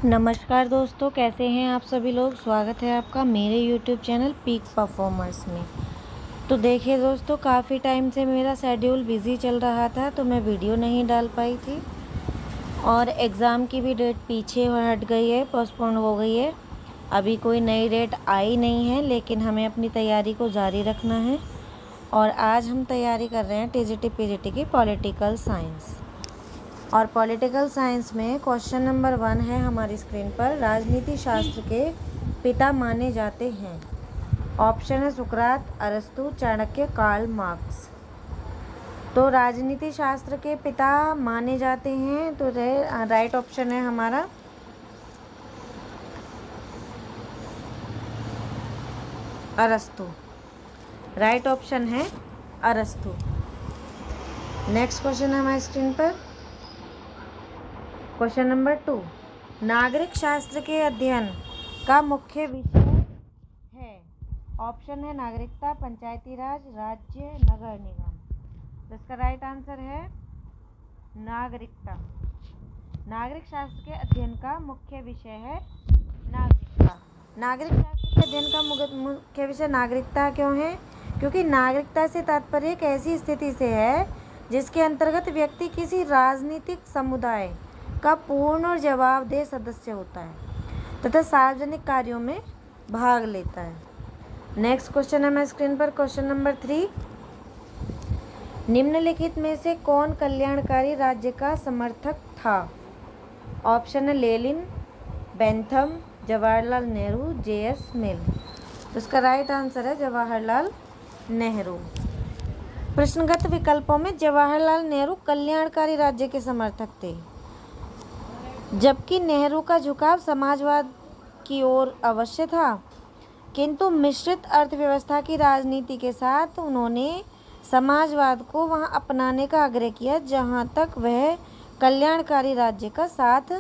नमस्कार दोस्तों, कैसे हैं आप सभी लोग। स्वागत है आपका मेरे यूट्यूब चैनल पीक परफॉर्मर्स में। तो देखिए दोस्तों, काफ़ी टाइम से मेरा शेड्यूल बिज़ी चल रहा था तो मैं वीडियो नहीं डाल पाई थी और एग्ज़ाम की भी डेट पीछे हट गई है, पोस्टपोन हो गई है। अभी कोई नई डेट आई नहीं है, लेकिन हमें अपनी तैयारी को जारी रखना है। और आज हम तैयारी कर रहे हैं टीजीटी पीजीटी की पॉलिटिकल साइंस। और पॉलिटिकल साइंस में क्वेश्चन नंबर 1 है हमारी स्क्रीन पर। राजनीति शास्त्र के पिता माने जाते हैं। ऑप्शन है सुकरात, अरस्तु, चाणक्य, कार्ल मार्क्स। तो राजनीति शास्त्र के पिता माने जाते हैं तो राइट ऑप्शन है हमारा अरस्तु। राइट ऑप्शन है अरस्तु। नेक्स्ट क्वेश्चन है हमारी स्क्रीन पर। क्वेश्चन नंबर 2, नागरिक शास्त्र के अध्ययन का मुख्य विषय है। ऑप्शन है नागरिकता, पंचायती राज, राज्य, नगर निगम। तो इसका राइट आंसर है नागरिकता। नागरिक शास्त्र के अध्ययन का मुख्य विषय है नागरिकता। नागरिक शास्त्र के अध्ययन का मुख्य विषय नागरिकता क्यों है? क्योंकि नागरिकता से तात्पर्य एक ऐसी स्थिति से है जिसके अंतर्गत व्यक्ति किसी राजनीतिक समुदाय का पूर्ण और जवाबदेह सदस्य होता है तथा सार्वजनिक कार्यों में भाग लेता है। नेक्स्ट क्वेश्चन है मेरे स्क्रीन पर। क्वेश्चन नंबर 3, निम्नलिखित में से कौन कल्याणकारी राज्य का समर्थक था? ऑप्शन है Lenin, Bentham, Jawaharlal Nehru, J S. Mill. तो इसका राइट आंसर है जवाहरलाल नेहरू। प्रश्नगत विकल्पों में जवाहरलाल नेहरू कल्याणकारी राज्य के समर्थक थे, जबकि नेहरू का झुकाव समाजवाद की ओर अवश्य था, किंतु मिश्रित अर्थव्यवस्था की राजनीति के साथ उन्होंने समाजवाद को वहां अपनाने का आग्रह किया जहां तक वह कल्याणकारी राज्य का साथ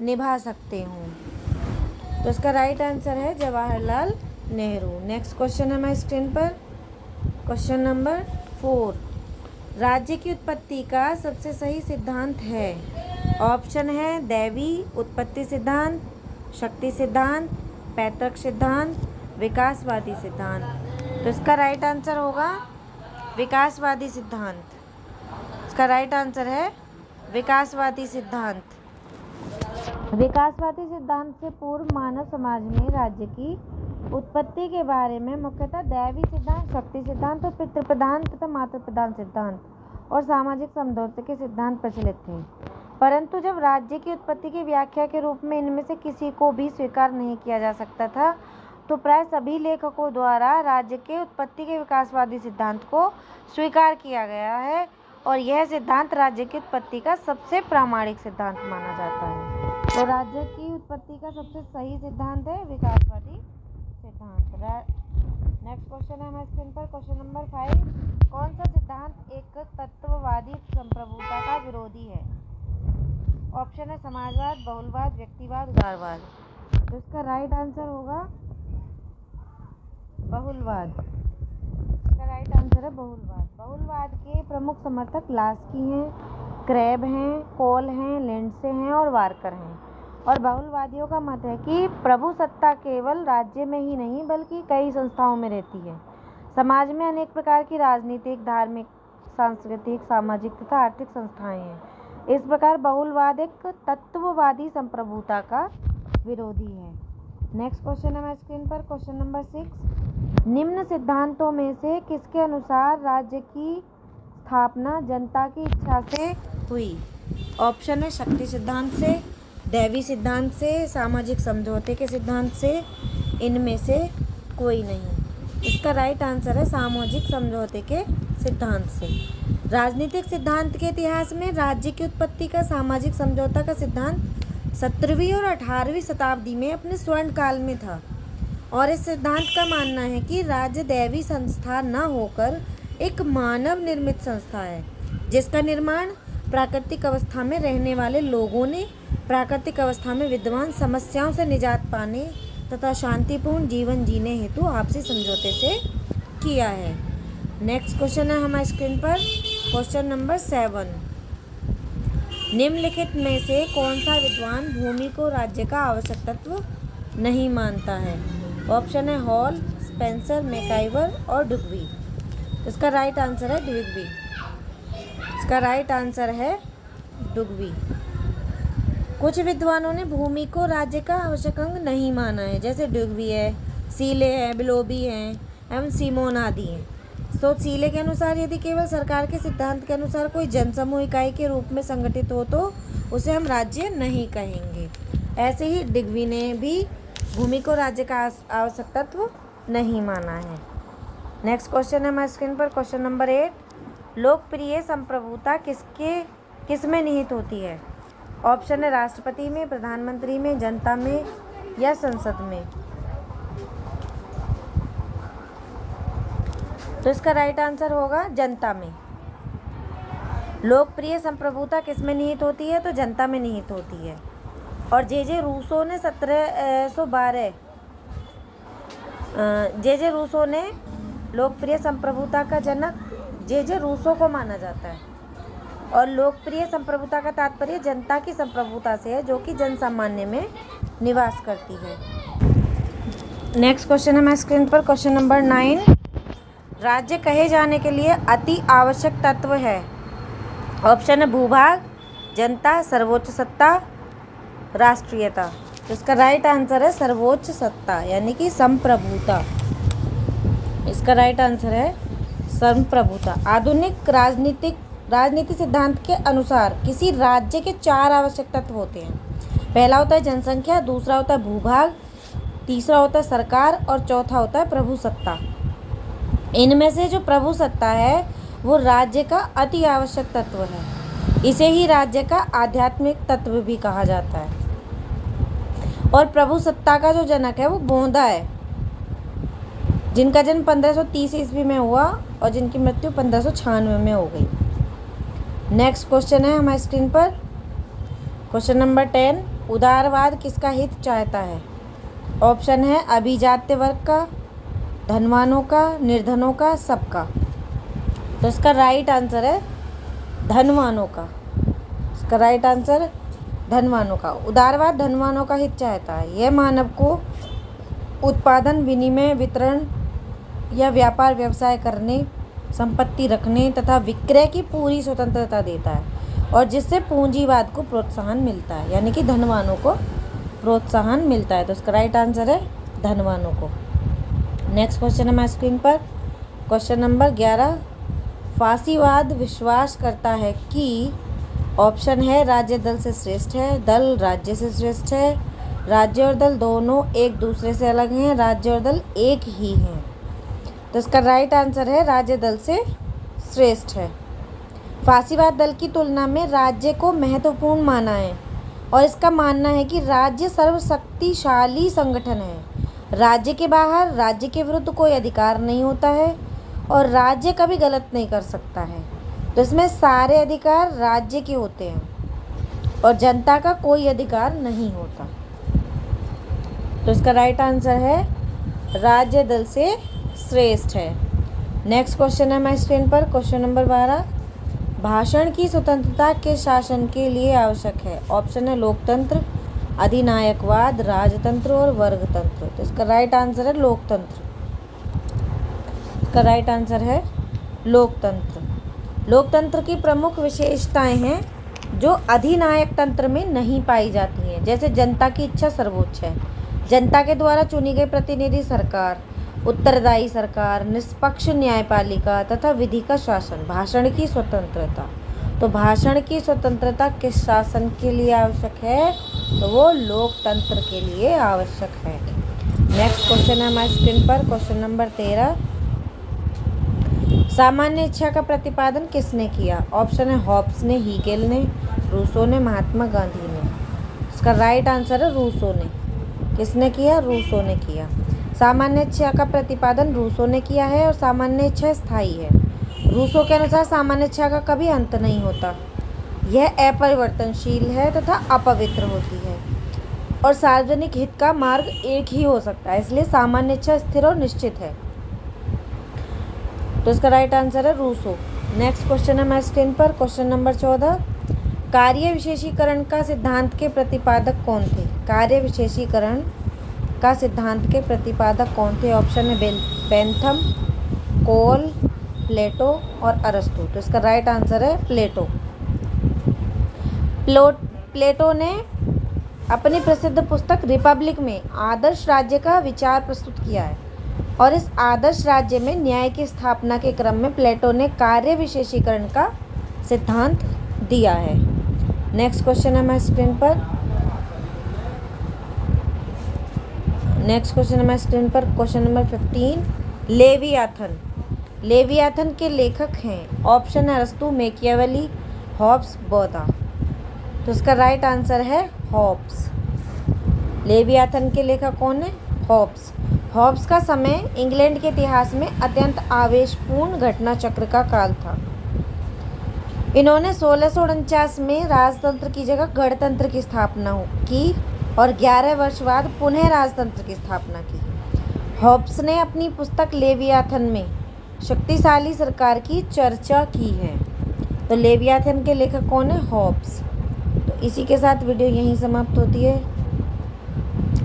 निभा सकते हों। तो इसका राइट आंसर है जवाहरलाल नेहरू। नेक्स्ट क्वेश्चन है हमारी स्क्रीन पर। क्वेश्चन नंबर 4, राज्य की उत्पत्ति का सबसे सही सिद्धांत है। ऑप्शन है दैवी उत्पत्ति सिद्धांत, शक्ति सिद्धांत, पैतृक सिद्धांत, विकासवादी सिद्धांत। तो इसका राइट आंसर होगा विकासवादी सिद्धांत। इसका राइट आंसर है विकासवादी सिद्धांत। विकासवादी सिद्धांत से पूर्व मानव समाज में राज्य की उत्पत्ति के बारे में मुख्यतः दैवी सिद्धांत, शक्ति सिद्धांत और पितृप्रधान तथा मातृप्रधान सिद्धांत और सामाजिक समझौते के सिद्धांत प्रचलित थे। परंतु जब राज्य की उत्पत्ति की व्याख्या के रूप में इनमें से किसी को भी स्वीकार नहीं किया जा सकता था, तो प्राय सभी लेखकों द्वारा राज्य के उत्पत्ति के विकासवादी सिद्धांत को स्वीकार किया गया है और यह सिद्धांत राज्य की उत्पत्ति का सबसे प्रामाणिक सिद्धांत माना जाता है। तो राज्य की उत्पत्ति का सबसे सही सिद्धांत है विकासवादी सिद्धांत। नेक्स्ट क्वेश्चन है हमारे स्क्रीन पर। क्वेश्चन नंबर 5, कौन सा सिद्धांत एक तत्ववादी संप्रभुता का विरोधी है? ऑप्शन है समाजवाद, बहुलवाद, व्यक्तिवाद, उदारवाद। तो इसका राइट आंसर होगा बहुलवाद। इसका राइट आंसर है बहुलवाद। बहुलवाद के प्रमुख समर्थक लास्की हैं, क्रैब हैं, कोल हैं, लिंडसे हैं और वार्कर हैं। और बहुलवादियों का मत है कि प्रभु सत्ता केवल राज्य में ही नहीं बल्कि कई संस्थाओं में रहती है। समाज में अनेक प्रकार की राजनीतिक, धार्मिक, सांस्कृतिक, सामाजिक तथा आर्थिक संस्थाएं हैं। इस प्रकार बहुलवाद एक तत्ववादी संप्रभुता का विरोधी है। नेक्स्ट क्वेश्चन है हमारे स्क्रीन पर। क्वेश्चन नंबर 6, निम्न सिद्धांतों में से किसके अनुसार राज्य की स्थापना जनता की इच्छा से हुई? ऑप्शन है शक्ति सिद्धांत से, दैवी सिद्धांत से, सामाजिक समझौते के सिद्धांत से, इनमें से कोई नहीं। इसका राइट आंसर है सामाजिक समझौते के सिद्धांत से। राजनीतिक सिद्धांत के इतिहास में राज्य की उत्पत्ति का सामाजिक समझौता का सिद्धांत 17वीं और 18वीं शताब्दी में अपने स्वर्ण काल में था और इस सिद्धांत का मानना है कि राज्य दैवी संस्था न होकर एक मानव निर्मित संस्था है जिसका निर्माण प्राकृतिक अवस्था में रहने वाले लोगों ने प्राकृतिक अवस्था में विद्यमान समस्याओं से निजात पाने तथा शांतिपूर्ण जीवन जीने हेतु आपसी समझौते से किया है। नेक्स्ट क्वेश्चन है हमारे स्क्रीन पर। क्वेश्चन नंबर 7, निम्नलिखित में से कौन सा विद्वान भूमि को राज्य का आवश्यक तत्व नहीं मानता है? ऑप्शन है हॉल, स्पेंसर, मैकाइवर और डुगवी। इसका राइट आंसर है डुगवी। इसका राइट आंसर है डुगवी। कुछ विद्वानों ने भूमि को राज्य का आवश्यक अंग नहीं माना है, जैसे डुगवी है, सीले है, बिलोबी हैं एवं सीमोन आदि हैं। तो सीले के अनुसार यदि केवल सरकार के सिद्धांत के अनुसार कोई जनसमूह इकाई के रूप में संगठित हो तो उसे हम राज्य नहीं कहेंगे। ऐसे ही डुगवी ने भी भूमि को राज्य का आवश्यक तत्व नहीं माना है। नेक्स्ट क्वेश्चन है हमारे स्क्रीन पर, क्वेश्चन नंबर 8। लोकप्रिय संप्रभुता किस में निहित होती है? ऑप्शन है राष्ट्रपति में, प्रधानमंत्री में, जनता में या संसद में। तो इसका राइट आंसर होगा जनता में। लोकप्रिय संप्रभुता किस में निहित होती है? तो जनता में निहित होती है। और जे रूसो ने 1712 जे रूसो ने लोकप्रिय संप्रभुता का जनक जे रूसो को माना जाता है। और लोकप्रिय संप्रभुता का तात्पर्य जनता की संप्रभुता से है, जो कि जन सामान्य में निवास करती है। नेक्स्ट क्वेश्चन है हमारे स्क्रीन पर, क्वेश्चन नंबर 9। राज्य कहे जाने के लिए अति आवश्यक तत्व है। ऑप्शन है भूभाग, जनता, सर्वोच्च सत्ता, राष्ट्रीयता। तो इसका राइट आंसर है सर्वोच्च सत्ता, यानी कि संप्रभुता। इसका राइट आंसर है संप्रभुता। आधुनिक राजनीति सिद्धांत के अनुसार किसी राज्य के 4 आवश्यक तत्व होते हैं। पहला होता है जनसंख्या, दूसरा होता है भूभाग, तीसरा होता है सरकार और चौथा होता है प्रभुसत्ता। इनमें से जो प्रभुसत्ता है वो राज्य का अति आवश्यक तत्व है। इसे ही राज्य का आध्यात्मिक तत्व भी कहा जाता है। और प्रभुसत्ता का जो जनक है वो गोंदा है, जिनका जन्म 1530 ईस्वी में हुआ और जिनकी मृत्यु 1596 में हो गई। नेक्स्ट क्वेश्चन है हमारे स्क्रीन पर, क्वेश्चन नंबर 10। उदारवाद किसका हित चाहता है? ऑप्शन है अभिजात्य वर्ग का, धनवानों का, निर्धनों का, सबका। तो इसका राइट आंसर है धनवानों का। इसका राइट आंसर धनवानों का। उदारवाद धनवानों का हित चाहता है। यह मानव को उत्पादन, विनिमय, वितरण या व्यापार व्यवसाय करने, संपत्ति रखने तथा विक्रय की पूरी स्वतंत्रता देता है, और जिससे पूंजीवाद को प्रोत्साहन मिलता है, यानी कि धनवानों को प्रोत्साहन मिलता है। तो इसका राइट आंसर है धनवानों को। नेक्स्ट क्वेश्चन है हमारे स्क्रीन पर, क्वेश्चन नंबर 11। फासीवाद विश्वास करता है कि ऑप्शन है राज्य दल से श्रेष्ठ है, दल राज्य से श्रेष्ठ है, राज्य और दल दोनों एक दूसरे से अलग हैं, राज्य और दल एक ही हैं। तो इसका राइट आंसर है राज्य दल से श्रेष्ठ है। फासीवाद दल की तुलना में राज्य को महत्वपूर्ण माना है और इसका मानना है कि राज्य सर्वशक्तिशाली संगठन है। राज्य के बाहर राज्य के विरुद्ध कोई अधिकार नहीं होता है और राज्य कभी गलत नहीं कर सकता है। तो इसमें सारे अधिकार राज्य के होते हैं और जनता का कोई अधिकार नहीं होता। तो इसका राइट आंसर है राज्य दल से श्रेष्ठ है। नेक्स्ट क्वेश्चन है हमारे स्क्रीन पर, क्वेश्चन नंबर 12। भाषण की स्वतंत्रता के शासन के लिए आवश्यक है। ऑप्शन है लोकतंत्र, अधिनायकवाद, राजतंत्र और वर्गतंत्र। तो इसका राइट आंसर है लोकतंत्र। इसका राइट आंसर है लोकतंत्र। लोकतंत्र की प्रमुख विशेषताएं हैं जो अधिनायक तंत्र में नहीं पाई जाती हैं, जैसे जनता की इच्छा सर्वोच्च है, जनता के द्वारा चुनी गई प्रतिनिधि सरकार, उत्तरदायी सरकार, निष्पक्ष न्यायपालिका तथा विधि का शासन। भाषण की स्वतंत्रता, तो भाषण की स्वतंत्रता किस शासन के लिए आवश्यक है? तो वो लोकतंत्र के लिए आवश्यक है। नेक्स्ट क्वेश्चन है हमारे स्क्रीन पर, क्वेश्चन नंबर 13। सामान्य इच्छा का प्रतिपादन किसने किया? ऑप्शन है हॉब्स ने, हीगेल ने, रूसो ने, महात्मा गांधी ने। इसका राइट आंसर है रूसो ने। किसने किया? रूसो ने किया। सामान्य इच्छा का प्रतिपादन रूसो ने किया है और सामान्य इच्छा स्थायी है। रूसो के अनुसार सामान्य इच्छा का कभी अंत नहीं होता, यह अपरिवर्तनशील है तथा अपवित्र होती है और सार्वजनिक हित का मार्ग एक ही हो सकता है, इसलिए सामान्य इच्छा स्थिर और निश्चित है। तो इसका राइट आंसर है रूसो। नेक्स्ट क्वेश्चन है हमारे स्क्रीन पर, क्वेश्चन नंबर 14। कार्य विशेषीकरण का सिद्धांत के प्रतिपादक कौन थे? कार्य विशेषीकरण का सिद्धांत के प्रतिपादक कौन थे? ऑप्शन है बेंथम, कोल, प्लेटो और अरस्तु। तो इसका राइट आंसर है प्लेटो। प्लेटो ने अपनी प्रसिद्ध पुस्तक रिपब्लिक में आदर्श राज्य का विचार प्रस्तुत किया है और इस आदर्श राज्य में न्याय की स्थापना के क्रम में प्लेटो ने कार्य विशेषीकरण का सिद्धांत दिया है। नेक्स्ट क्वेश्चन है हमारे स्क्रीन पर। Question number 15। लेवियाथन के लेखक हैं। ऑप्शन है अरस्तु, मैकियावेली, हॉब्स, बोधा। तो इसका राइट आंसर है हॉब्स। लेवियाथन के लेखक कौन है? हॉब्स। हॉब्स का समय इंग्लैंड के इतिहास में अत्यंत आवेशपूर्ण घटना चक्र का काल था। इन्होंने 1649 में राजतंत्र की जगह गणतंत्र की स्थापना की और 11 वर्ष बाद पुनः राजतंत्र की स्थापना की। हॉब्स ने अपनी पुस्तक लेवियाथन में शक्तिशाली सरकार की चर्चा की है। तो लेवियाथन के लेखक कौन है? हॉब्स। तो इसी के साथ वीडियो यहीं समाप्त होती है।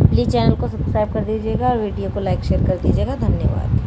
प्लीज़ चैनल को सब्सक्राइब कर दीजिएगा और वीडियो को लाइक शेयर कर दीजिएगा। धन्यवाद।